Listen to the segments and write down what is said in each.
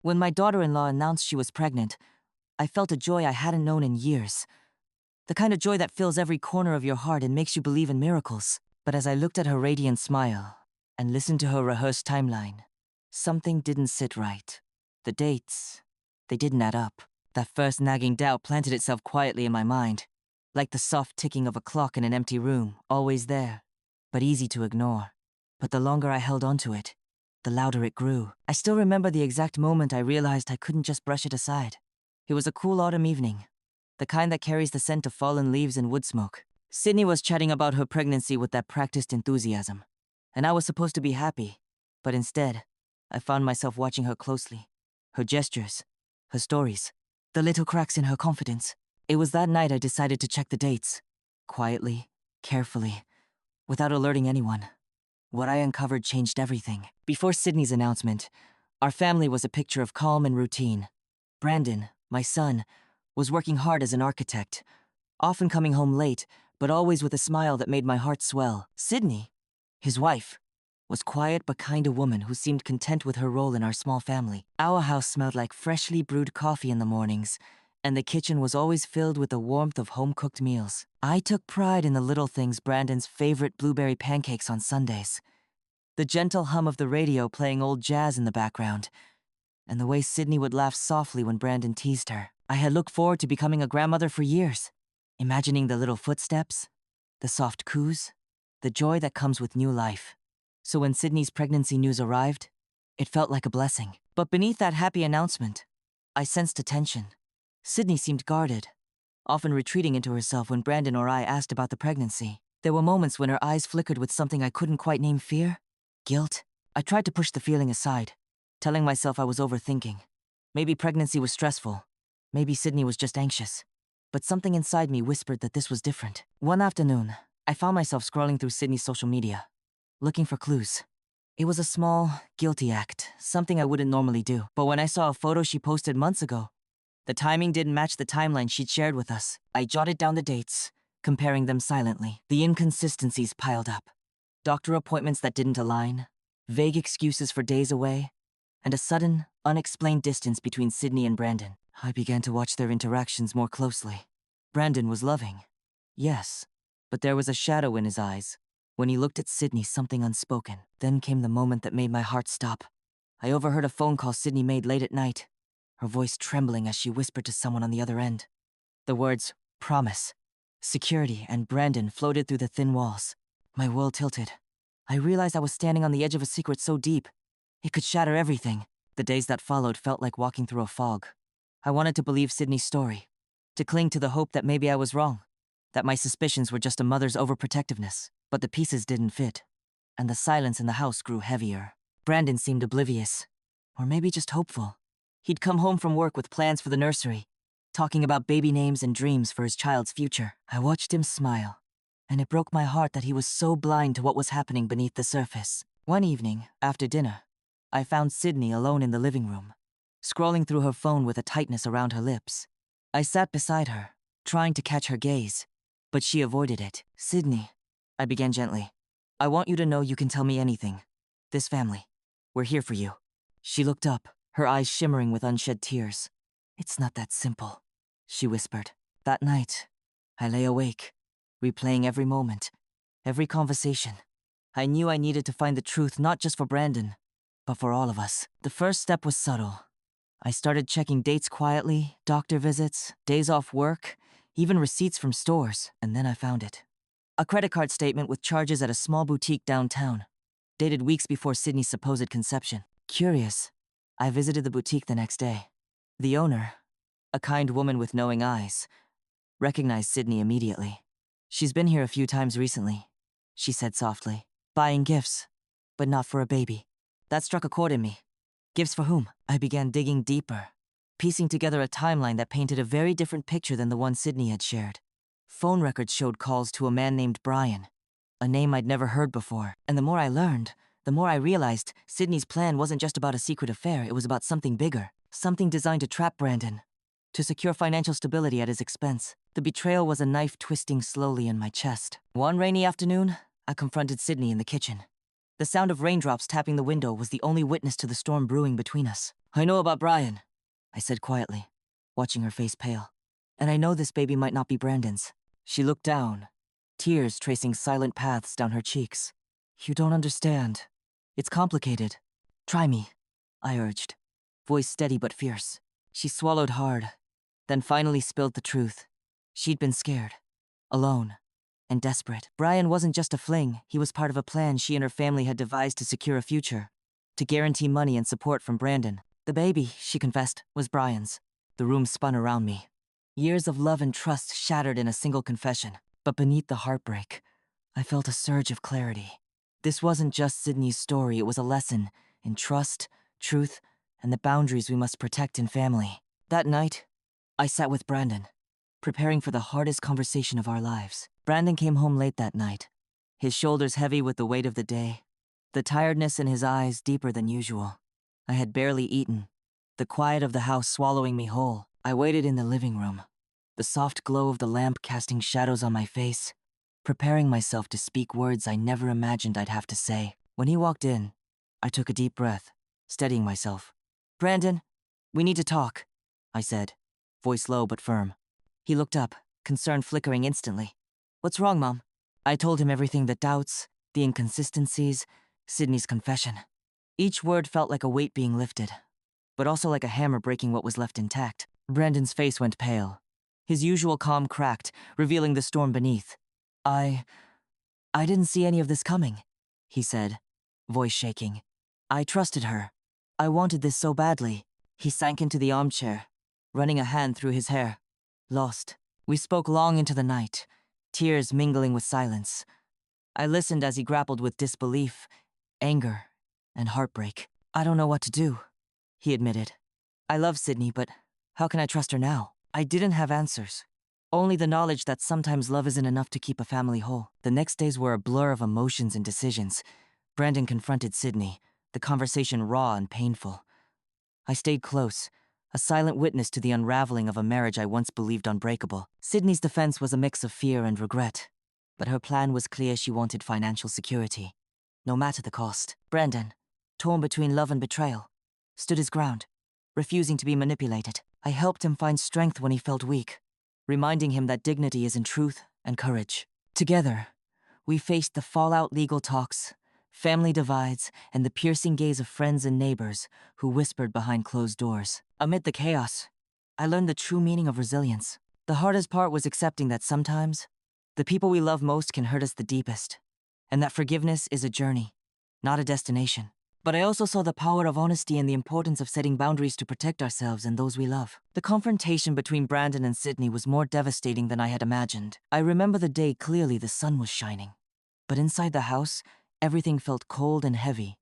When my daughter-in-law announced she was pregnant, I felt a joy I hadn't known in years. The kind of joy that fills every corner of your heart and makes you believe in miracles. But as I looked at her radiant smile and listened to her rehearsed timeline, something didn't sit right. The dates, they didn't add up. That first nagging doubt planted itself quietly in my mind, like the soft ticking of a clock in an empty room, always there, but easy to ignore. But the longer I held onto it, the louder it grew. I still remember the exact moment I realized I couldn't just brush it aside. It was a cool autumn evening, the kind that carries the scent of fallen leaves and wood smoke. Sydney was chatting about her pregnancy with that practiced enthusiasm, and I was supposed to be happy, but instead, I found myself watching her closely. Her gestures, her stories, the little cracks in her confidence. It was that night I decided to check the dates, quietly, carefully, without alerting anyone. What I uncovered changed everything. Before Sydney's announcement, our family was a picture of calm and routine. Brandon, my son, was working hard as an architect, often coming home late, but always with a smile that made my heart swell. Sydney, his wife, was quiet but kind a woman who seemed content with her role in our small family. Our house smelled like freshly brewed coffee in the mornings, and the kitchen was always filled with the warmth of home-cooked meals. I took pride in the little things: Brandon's favorite blueberry pancakes on Sundays, the gentle hum of the radio playing old jazz in the background, and the way Sydney would laugh softly when Brandon teased her. I had looked forward to becoming a grandmother for years, imagining the little footsteps, the soft coos, the joy that comes with new life. So when Sydney's pregnancy news arrived, it felt like a blessing. But beneath that happy announcement, I sensed a tension. Sydney seemed guarded, often retreating into herself when Brandon or I asked about the pregnancy. There were moments when her eyes flickered with something I couldn't quite name: fear, guilt. I tried to push the feeling aside, telling myself I was overthinking. Maybe pregnancy was stressful. Maybe Sydney was just anxious. But something inside me whispered that this was different. One afternoon, I found myself scrolling through Sydney's social media, looking for clues. It was a small, guilty act, something I wouldn't normally do. But when I saw a photo she posted months ago, the timing didn't match the timeline she'd shared with us. I jotted down the dates, comparing them silently. The inconsistencies piled up. Doctor appointments that didn't align, vague excuses for days away, and a sudden, unexplained distance between Sydney and Brandon. I began to watch their interactions more closely. Brandon was loving, yes, but there was a shadow in his eyes. When he looked at Sydney, something unspoken. Then came the moment that made my heart stop. I overheard a phone call Sydney made late at night, her voice trembling as she whispered to someone on the other end. The words, promise, security, and Brandon floated through the thin walls. My world tilted. I realized I was standing on the edge of a secret so deep, it could shatter everything. The days that followed felt like walking through a fog. I wanted to believe Sydney's story, to cling to the hope that maybe I was wrong, that my suspicions were just a mother's overprotectiveness. But the pieces didn't fit, and the silence in the house grew heavier. Brandon seemed oblivious, or maybe just hopeful. He'd come home from work with plans for the nursery, talking about baby names and dreams for his child's future. I watched him smile, and it broke my heart that he was so blind to what was happening beneath the surface. One evening, after dinner, I found Sydney alone in the living room, scrolling through her phone with a tightness around her lips. I sat beside her, trying to catch her gaze, but she avoided it. Sydney, I began gently, I want you to know you can tell me anything. This family, we're here for you. She looked up, her eyes shimmering with unshed tears. It's not that simple, she whispered. That night, I lay awake, replaying every moment, every conversation. I knew I needed to find the truth, not just for Brandon, but for all of us. The first step was subtle. I started checking dates quietly, doctor visits, days off work, even receipts from stores, and then I found it. A credit card statement with charges at a small boutique downtown, dated weeks before Sydney's supposed conception. Curious, I visited the boutique the next day. The owner, a kind woman with knowing eyes, recognized Sydney immediately. She's been here a few times recently, she said softly, buying gifts, but not for a baby. That struck a chord in me. Gifts for whom? I began digging deeper, piecing together a timeline that painted a very different picture than the one Sydney had shared. Phone records showed calls to a man named Brian, a name I'd never heard before. And the more I learned, the more I realized Sydney's plan wasn't just about a secret affair, it was about something bigger. Something designed to trap Brandon, to secure financial stability at his expense. The betrayal was a knife twisting slowly in my chest. One rainy afternoon, I confronted Sydney in the kitchen. The sound of raindrops tapping the window was the only witness to the storm brewing between us. I know about Brian, I said quietly, watching her face pale. And I know this baby might not be Brandon's. She looked down, tears tracing silent paths down her cheeks. You don't understand. It's complicated. Try me, I urged, voice steady but fierce. She swallowed hard, then finally spilled the truth. She'd been scared, alone, and desperate. Brian wasn't just a fling, he was part of a plan she and her family had devised to secure a future, to guarantee money and support from Brandon. The baby, she confessed, was Brian's. The room spun around me. Years of love and trust shattered in a single confession. But beneath the heartbreak, I felt a surge of clarity. This wasn't just Sydney's story, it was a lesson in trust, truth, and the boundaries we must protect in family. That night, I sat with Brandon, preparing for the hardest conversation of our lives. Brandon came home late that night, his shoulders heavy with the weight of the day, the tiredness in his eyes deeper than usual. I had barely eaten, the quiet of the house swallowing me whole. I waited in the living room, the soft glow of the lamp casting shadows on my face, preparing myself to speak words I never imagined I'd have to say. When he walked in, I took a deep breath, steadying myself. Brandon, we need to talk, I said, voice low but firm. He looked up, concern flickering instantly. What's wrong, Mom? I told him everything, the doubts, the inconsistencies, Sydney's confession. Each word felt like a weight being lifted, but also like a hammer breaking what was left intact. Brandon's face went pale. His usual calm cracked, revealing the storm beneath. I didn't see any of this coming, he said, voice shaking. I trusted her. I wanted this so badly. He sank into the armchair, running a hand through his hair. Lost. We spoke long into the night, tears mingling with silence. I listened as he grappled with disbelief, anger, and heartbreak. I don't know what to do, he admitted. I love Sydney, but how can I trust her now? I didn't have answers. Only the knowledge that sometimes love isn't enough to keep a family whole. The next days were a blur of emotions and decisions. Brandon confronted Sydney, the conversation raw and painful. I stayed close, a silent witness to the unraveling of a marriage I once believed unbreakable. Sydney's defense was a mix of fear and regret, but her plan was clear. She wanted financial security, no matter the cost. Brandon, torn between love and betrayal, stood his ground, refusing to be manipulated. I helped him find strength when he felt weak, reminding him that dignity is in truth and courage. Together, we faced the fallout legal talks, family divides, and the piercing gaze of friends and neighbors who whispered behind closed doors. Amid the chaos, I learned the true meaning of resilience. The hardest part was accepting that sometimes, the people we love most can hurt us the deepest, and that forgiveness is a journey, not a destination. But I also saw the power of honesty and the importance of setting boundaries to protect ourselves and those we love. The confrontation between Brandon and Sydney was more devastating than I had imagined. I remember the day clearly. The sun was shining. But inside the house, everything felt cold and heavy,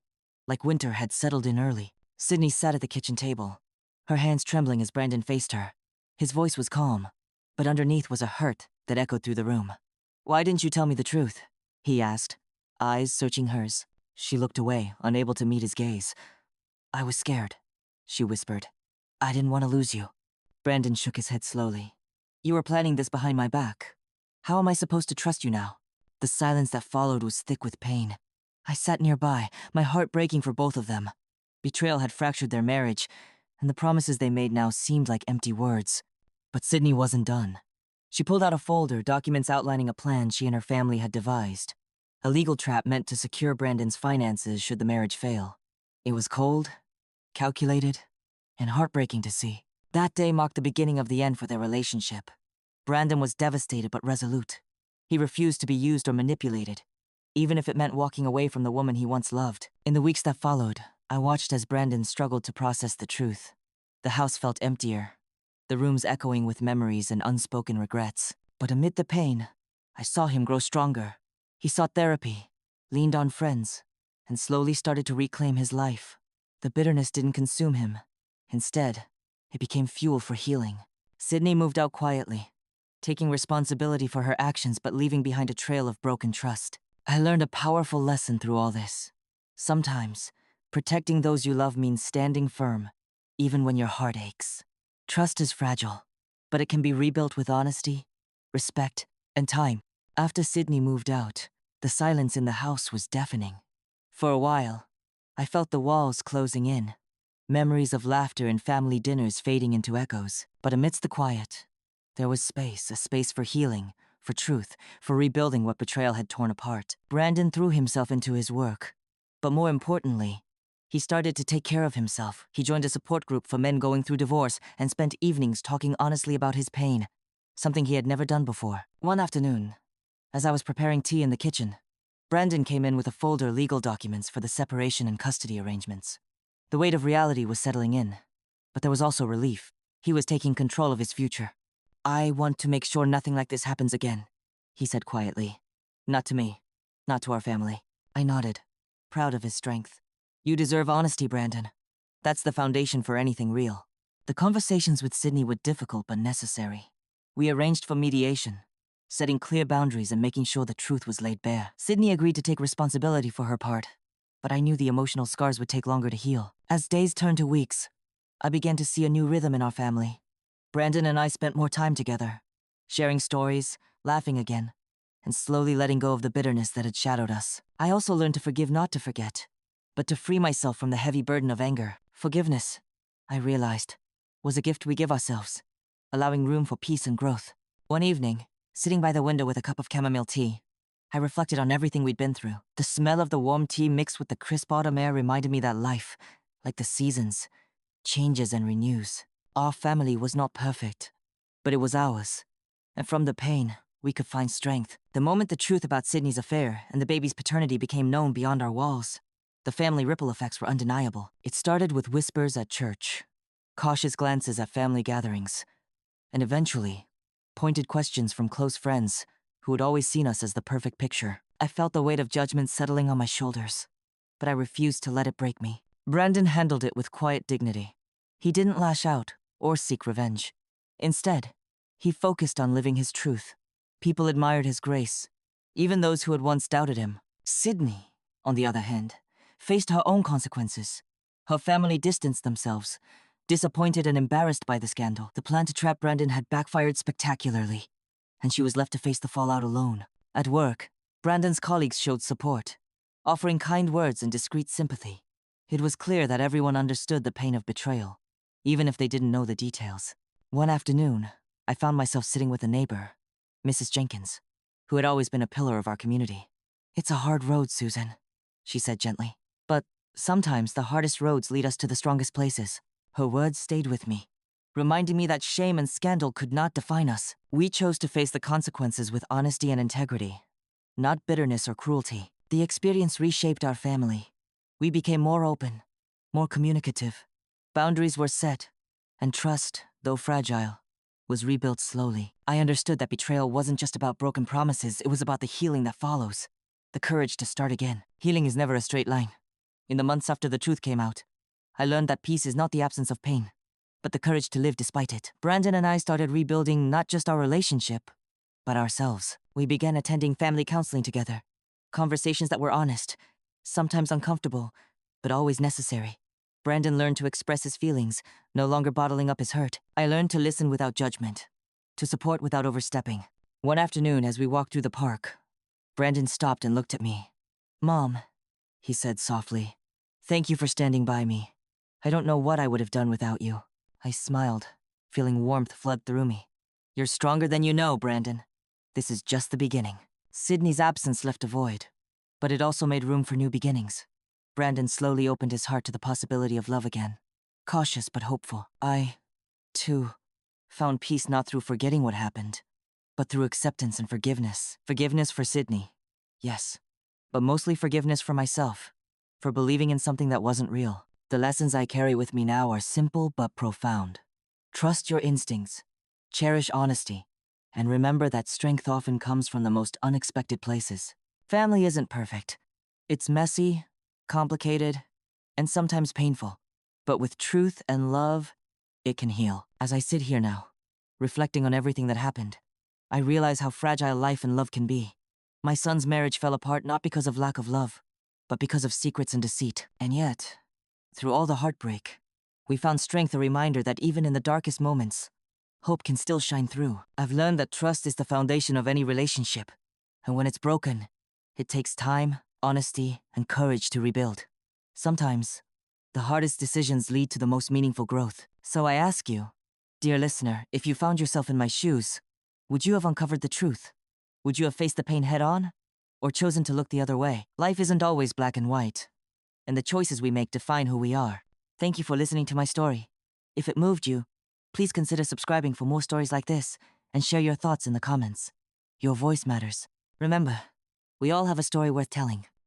like winter had settled in early. Sydney sat at the kitchen table, her hands trembling as Brandon faced her. His voice was calm, but underneath was a hurt that echoed through the room. Why didn't you tell me the truth? He asked, eyes searching hers. She looked away, unable to meet his gaze. I was scared, she whispered. I didn't want to lose you. Brandon shook his head slowly. You were planning this behind my back. How am I supposed to trust you now? The silence that followed was thick with pain. I sat nearby, my heart breaking for both of them. Betrayal had fractured their marriage, and the promises they made now seemed like empty words. But Sydney wasn't done. She pulled out a folder, documents outlining a plan she and her family had devised. A legal trap meant to secure Brandon's finances should the marriage fail. It was cold, calculated, and heartbreaking to see. That day marked the beginning of the end for their relationship. Brandon was devastated but resolute. He refused to be used or manipulated, even if it meant walking away from the woman he once loved. In the weeks that followed, I watched as Brandon struggled to process the truth. The house felt emptier, the rooms echoing with memories and unspoken regrets. But amid the pain, I saw him grow stronger. He sought therapy, leaned on friends, and slowly started to reclaim his life. The bitterness didn't consume him. Instead, it became fuel for healing. Sydney moved out quietly, taking responsibility for her actions but leaving behind a trail of broken trust. I learned a powerful lesson through all this. Sometimes, protecting those you love means standing firm, even when your heart aches. Trust is fragile, but it can be rebuilt with honesty, respect, and time. After Sydney moved out, the silence in the house was deafening. For a while, I felt the walls closing in, Memories of laughter and family dinners fading into echoes. But amidst the quiet, there was space, a space for healing, for truth, for rebuilding what betrayal had torn apart. Brandon threw himself into his work. But more importantly, he started to take care of himself. He joined a support group for men going through divorce and spent evenings talking honestly about his pain, something he had never done before. One afternoon, as I was preparing tea in the kitchen, Brandon came in with a folder of legal documents for the separation and custody arrangements. The weight of reality was settling in, but there was also relief. He was taking control of his future. "I want to make sure nothing like this happens again," he said quietly. "Not to me, not to our family." I nodded, proud of his strength. "You deserve honesty, Brandon. That's the foundation for anything real." The conversations with Sydney were difficult but necessary. We arranged for mediation, setting clear boundaries and making sure the truth was laid bare. Sydney agreed to take responsibility for her part, but I knew the emotional scars would take longer to heal. As days turned to weeks, I began to see a new rhythm in our family. Brandon and I spent more time together, sharing stories, laughing again, and slowly letting go of the bitterness that had shadowed us. I also learned to forgive, not to forget, but to free myself from the heavy burden of anger. Forgiveness, I realized, was a gift we give ourselves, allowing room for peace and growth. One evening, sitting by the window with a cup of chamomile tea, I reflected on everything we'd been through. The smell of the warm tea mixed with the crisp autumn air reminded me that life, like the seasons, changes and renews. Our family was not perfect, but it was ours. And from the pain, we could find strength. The moment the truth about Sydney's affair and the baby's paternity became known beyond our walls, the family ripple effects were undeniable. It started with whispers at church, cautious glances at family gatherings, and eventually, pointed questions from close friends who had always seen us as the perfect picture. I felt the weight of judgment settling on my shoulders, but I refused to let it break me. Brandon handled it with quiet dignity. He didn't lash out or seek revenge. Instead, he focused on living his truth. People admired his grace, even those who had once doubted him. Sydney, on the other hand, faced her own consequences. Her family distanced themselves, disappointed and embarrassed by the scandal. The plan to trap Brandon had backfired spectacularly, and she was left to face the fallout alone. At work, Brandon's colleagues showed support, offering kind words and discreet sympathy. It was clear that everyone understood the pain of betrayal, even if they didn't know the details. One afternoon, I found myself sitting with a neighbor, Mrs. Jenkins, who had always been a pillar of our community. "It's a hard road, Susan," she said gently. "But sometimes the hardest roads lead us to the strongest places." Her words stayed with me, reminding me that shame and scandal could not define us. We chose to face the consequences with honesty and integrity, not bitterness or cruelty. The experience reshaped our family. We became more open, more communicative. Boundaries were set, and trust, though fragile, was rebuilt slowly. I understood that betrayal wasn't just about broken promises, it was about the healing that follows, the courage to start again. Healing is never a straight line. In the months after the truth came out, I learned that peace is not the absence of pain, but the courage to live despite it. Brandon and I started rebuilding not just our relationship, but ourselves. We began attending family counseling together, conversations that were honest, sometimes uncomfortable, but always necessary. Brandon learned to express his feelings, no longer bottling up his hurt. I learned to listen without judgment, to support without overstepping. One afternoon, as we walked through the park, Brandon stopped and looked at me. "Mom," he said softly, "thank you for standing by me. I don't know what I would have done without you." I smiled, feeling warmth flood through me. "You're stronger than you know, Brandon. This is just the beginning." Sydney's absence left a void, but it also made room for new beginnings. Brandon slowly opened his heart to the possibility of love again, cautious but hopeful. I, too, found peace not through forgetting what happened, but through acceptance and forgiveness. Forgiveness for Sydney, yes, but mostly forgiveness for myself, for believing in something that wasn't real. The lessons I carry with me now are simple but profound. Trust your instincts, cherish honesty, and remember that strength often comes from the most unexpected places. Family isn't perfect. It's messy, complicated, and sometimes painful. But with truth and love, it can heal. As I sit here now, reflecting on everything that happened, I realize how fragile life and love can be. My son's marriage fell apart not because of lack of love, but because of secrets and deceit. And yet, through all the heartbreak, we found strength, a reminder that even in the darkest moments, hope can still shine through. I've learned that trust is the foundation of any relationship, and when it's broken, it takes time, honesty, and courage to rebuild. Sometimes, the The hardest decisions lead to the most meaningful growth. So I ask you, dear listener, if you found yourself in my shoes, would you have uncovered the truth? Would you have faced the pain head on? Or chosen to look the other way? Life isn't always black and white, and the choices we make define who we are. Thank you for listening to my story. If it moved you, please consider subscribing for more stories like this, and share your thoughts in the comments. Your voice matters. Remember, we all have a story worth telling.